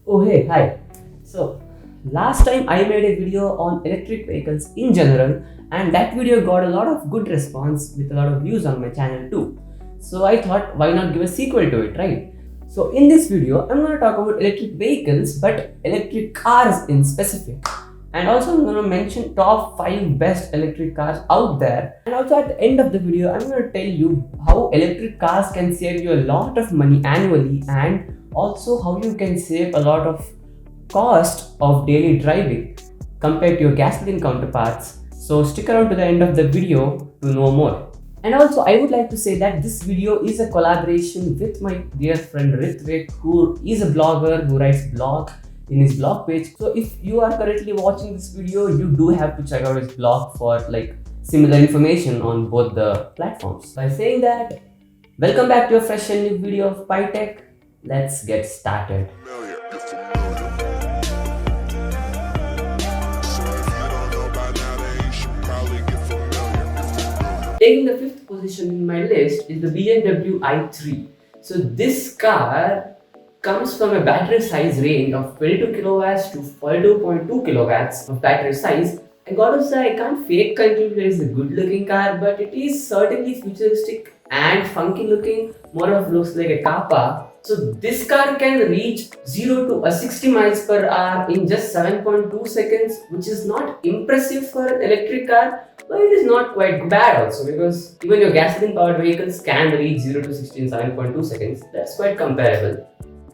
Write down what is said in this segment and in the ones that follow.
Oh hey, hi. So, last time I made a video on electric vehicles in general, and that video got a lot of good response with a lot of views on my channel too. So, I thought why not give a sequel to it, right? So, in this video, I'm going to talk about electric vehicles but electric cars in specific. And also, I'm going to mention top 5 best electric cars out there. And also, at the end of the video, I'm going to tell you how electric cars can save you a lot of money annually, and also how you can save a lot of cost of daily driving compared to your gasoline counterparts. So stick around to the end of the video to know more. And also I would like to say that this video is a collaboration with my dear friend Ritvik, who is a blogger who writes blog in his blog page. So if you are currently watching this video, you do have to check out his blog for like similar information on both the platforms. By saying that, welcome back to a fresh and new video of PyTech. Let's get started. Taking the fifth position in my list is the BMW i3. So this car comes from a battery size range of 22 kilowatts to 42.2 kilowatts of battery size. I gotta say, I can't fake conclude it is a good looking car, but it is certainly futuristic and funky looking, more of looks like a kappa. So this car can reach 0 to 60 miles per hour in just 7.2 seconds, which is not impressive for an electric car, but it is not quite bad also, because even your gasoline powered vehicles can reach 0 to 60 in 7.2 seconds. That's quite comparable.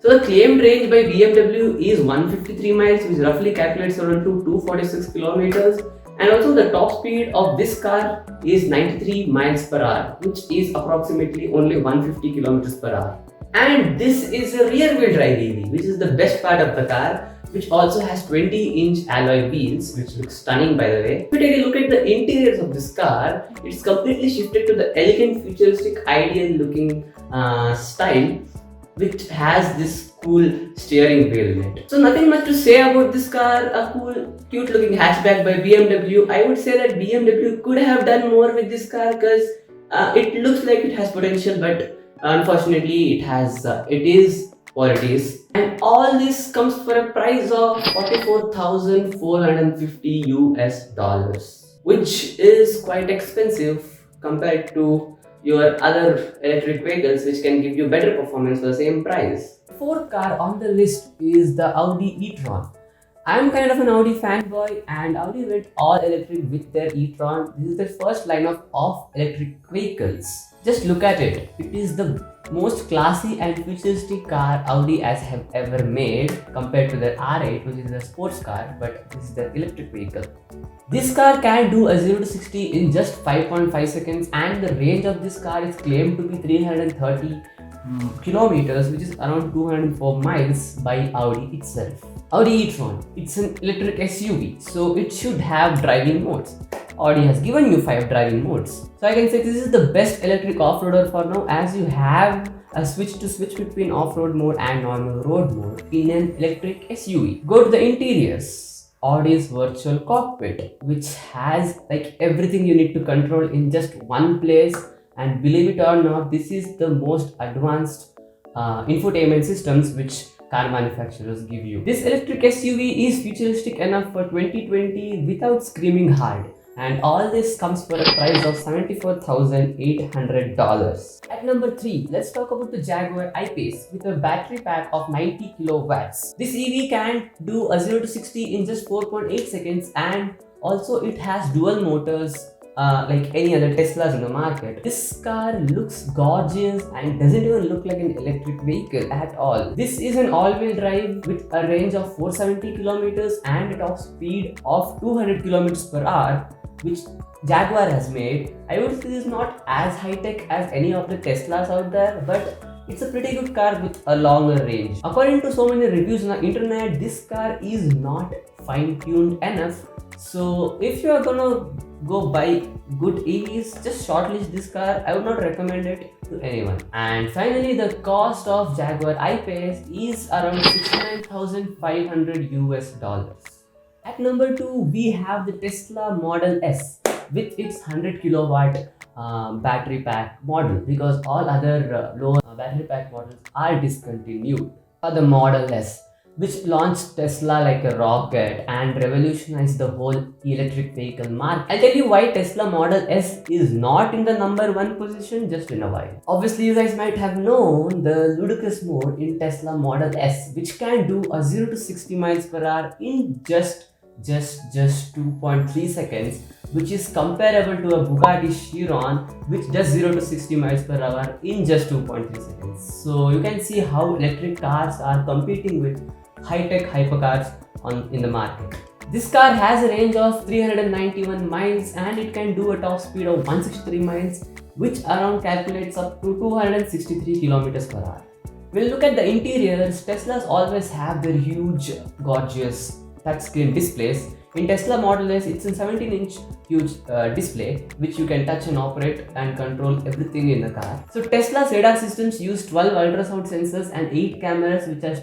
So the claimed range by BMW is 153 miles, which roughly calculates around to 246 kilometers. And also the top speed of this car is 93 miles per hour, which is approximately only 150 kilometers per hour. And this is a rear wheel drive EV, which is the best part of the car, which also has 20-inch alloy wheels, which looks stunning by the way. If you take a look at the interiors of this car, it's completely shifted to the elegant, futuristic, ideal looking style, which has this cool steering wheel in it. So nothing much to say about this car, a cool, cute looking hatchback by BMW. I would say that BMW could have done more with this car because it looks like it has potential, but unfortunately it is what it is. And all this comes for a price of $44,450 US, which is quite expensive compared to your other electric vehicles, which can give you better performance for the same price. The fourth car on the list is the Audi e-tron. I'm kind of an Audi fanboy, and Audi went all electric with their e-tron. This is their first lineup of electric vehicles. Just look at it. It is the most classy and futuristic car Audi has have ever made compared to their R8, which is a sports car, but this is their electric vehicle. This car can do a 0 to 60 in just 5.5 seconds, and the range of this car is claimed to be 330 kilometers, which is around 204 miles by Audi itself. Audi e-tron, it's an electric SUV, so it should have driving modes. Audi has given you 5 driving modes. So I can say this is the best electric off-roader for now, as you have a switch between off-road mode and normal road mode in an electric SUV. Go to the interiors. Audi's virtual cockpit, which has like everything you need to control in just one place, and believe it or not, this is the most advanced infotainment systems which car manufacturers give you. This electric SUV is futuristic enough for 2020 without screaming hard, and all this comes for a price of $74,800. At number 3, let's talk about the Jaguar I-Pace with a battery pack of 90 kilowatts. This EV can do a 0 to 60 in just 4.8 seconds, and also it has dual motors like any other Teslas in the market. This car looks gorgeous and doesn't even look like an electric vehicle at all. This is an all-wheel drive with a range of 470 kilometers and a top speed of 200 kilometers per hour, which Jaguar has made. I would say this is not as high-tech as any of the Teslas out there, but it's a pretty good car with a longer range. According to so many reviews on the internet, this car is not fine-tuned enough. So if you are gonna go buy good EVs, just shortlist this car. I would not recommend it to anyone. And finally, the cost of Jaguar I-Pace is around $69,500 US. At number 2, we have the Tesla Model S with its 100 kilowatt battery pack model, because all other lower battery pack models are discontinued. The Model S, which launched Tesla like a rocket and revolutionized the whole electric vehicle market. I'll tell you why Tesla Model S is not in the number one position just in a while. Obviously, you guys might have known the ludicrous mode in Tesla Model S, which can do a 0 to 60 miles per hour in just 2.3 seconds, which is comparable to a Bugatti Chiron, which does 0 to 60 miles per hour in just 2.3 seconds. So you can see how electric cars are competing with high-tech hypercars in the market. This car has a range of 391 miles and it can do a top speed of 163 miles, which around calculates up to 263 kilometers per hour. When you look at the interiors, Teslas always have their huge, gorgeous touchscreen displays. In Tesla Model S, it's a 17-inch huge display which you can touch and operate and control everything in the car. So Tesla's radar systems use 12 ultrasound sensors and 8 cameras which are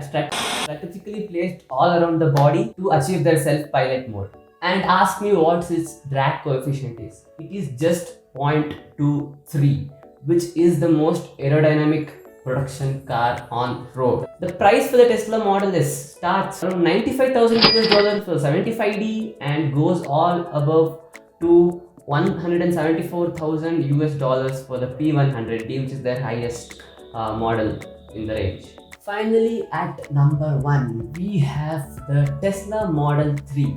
strategically placed all around the body to achieve their self-pilot mode. And ask me what its drag coefficient is. It is just 0.23, which is the most aerodynamic production car on road. The price for the Tesla Model S starts around $95,000 for 75D and goes all above to $174,000 for the P100D, which is their highest model in the range. Finally, at number 1, we have the Tesla Model 3.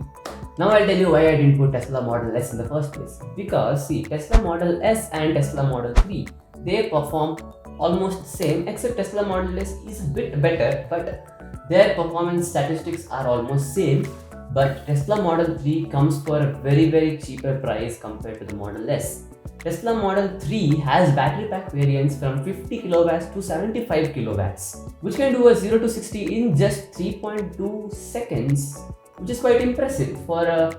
Now I'll tell you why I didn't put Tesla Model S in the first place. Because see, Tesla Model S and Tesla Model 3, they perform almost the same, except Tesla Model S is a bit better, but their performance statistics are almost same. But Tesla Model 3 comes for a very cheaper price compared to the Model S. Tesla Model 3 has battery pack variants from 50 kilowatts to 75 kilowatts, which can do a 0 to 60 in just 3.2 seconds, which is quite impressive for a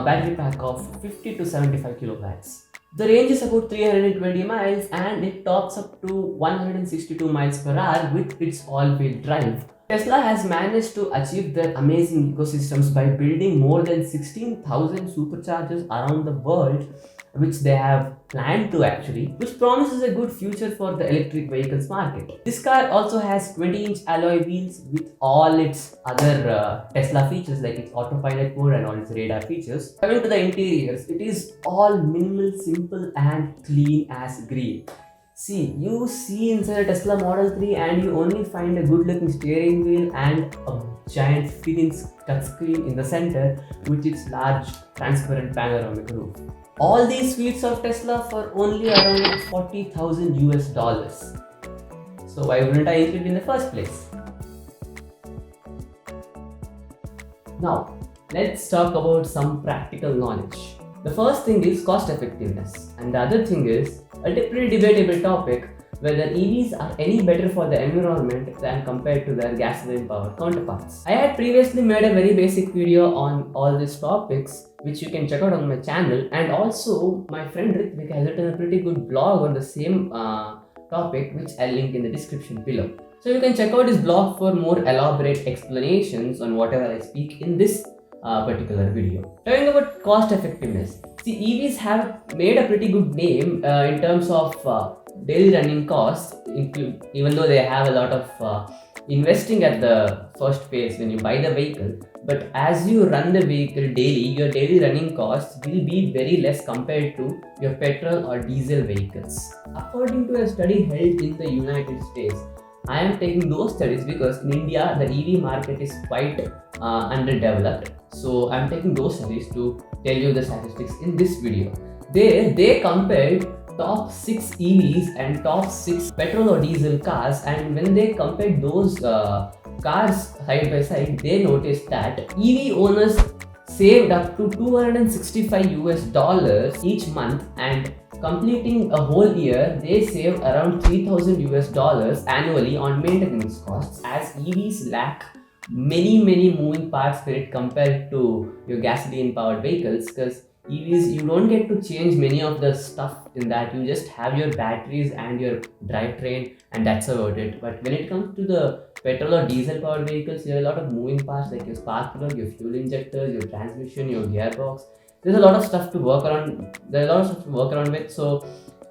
battery pack of 50 to 75 kilowatts. The range is about 320 miles and it tops up to 162 miles per hour with its all-wheel drive. Tesla has managed to achieve their amazing ecosystems by building more than 16,000 superchargers around the world, which they have planned to actually, which promises a good future for the electric vehicles market. This car also has 20-inch alloy wheels with all its other Tesla features like its autopilot mode and all its radar features. Coming to the interiors, it is all minimal, simple and clean as green. See, you see inside a Tesla Model 3 and you only find a good looking steering wheel and a giant 15-inch touchscreen in the center with its large transparent panoramic roof. All these feats of Tesla for only around $40,000. So why wouldn't I include it in the first place? Now, let's talk about some practical knowledge. The first thing is cost effectiveness, and the other thing is a pretty debatable topic, whether EVs are any better for the environment than compared to their gasoline powered counterparts. I had previously made a very basic video on all these topics, which you can check out on my channel, and also my friend Ritvik has written a pretty good blog on the same topic, which I'll link in the description below. So you can check out his blog for more elaborate explanations on whatever I speak in this particular video. Talking about cost effectiveness, see, EVs have made a pretty good name in terms of daily running costs, even though they have a lot of investing at the first phase when you buy the vehicle. But as you run the vehicle daily, your daily running costs will be very less compared to your petrol or diesel vehicles. According to a study held in the United States, I am taking those studies because in India the EV market is quite underdeveloped. So I am taking those studies to tell you the statistics in this video. They compared top 6 EVs and top 6 petrol or diesel cars, and when they compared those cars side by side, they noticed that EV owners saved up to $265 each month, and completing a whole year, they save around $3,000 annually on maintenance costs, as EVs lack many moving parts when it compared to your gasoline powered vehicles, because EVs, you don't get to change many of the stuff in that. You just have your batteries and your drivetrain, and that's about it. But when it comes to the petrol or diesel powered vehicles, you have a lot of moving parts like your spark plug, your fuel injectors, your transmission, your gearbox. There's a lot of stuff to work around. There's a lot of stuff to work around with. So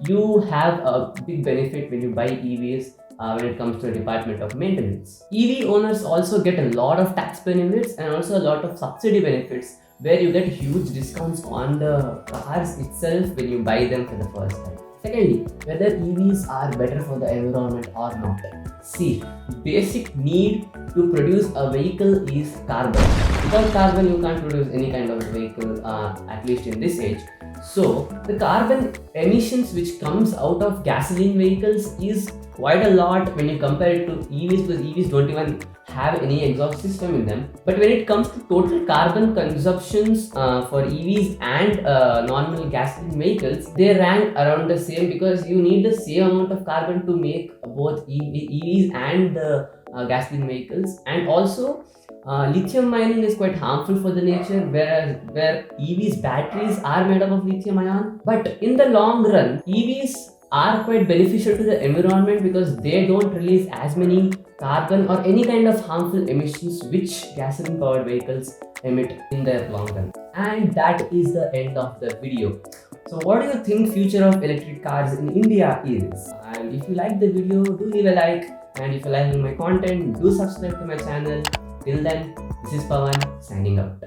you have a big benefit when you buy EVs when it comes to the department of maintenance. EV owners also get a lot of tax benefits and also a lot of subsidy benefits where you get huge discounts on the cars itself when you buy them for the first time. Secondly, whether EVs are better for the environment or not. See, basic need to produce a vehicle is carbon. Without carbon, you can't produce any kind of vehicle, at least in this age. So, the carbon emissions which comes out of gasoline vehicles is quite a lot when you compare it to EVs, because EVs don't even have any exhaust system in them. But when it comes to total carbon consumptions for EVs and normal gasoline vehicles, they rank around the same, because you need the same amount of carbon to make both EVs and the gasoline vehicles. And also lithium mining is quite harmful for the nature, whereas where EVs batteries are made up of lithium ion. But in the long run, EVs are quite beneficial to the environment because they don't release as many carbon or any kind of harmful emissions which gasoline powered vehicles emit in their long run. And that is the end of the video. So what do you think future of electric cars in India is? And if you like the video, do leave a like, and if you like my content, do subscribe to my channel. Till then, this is Pawan signing out.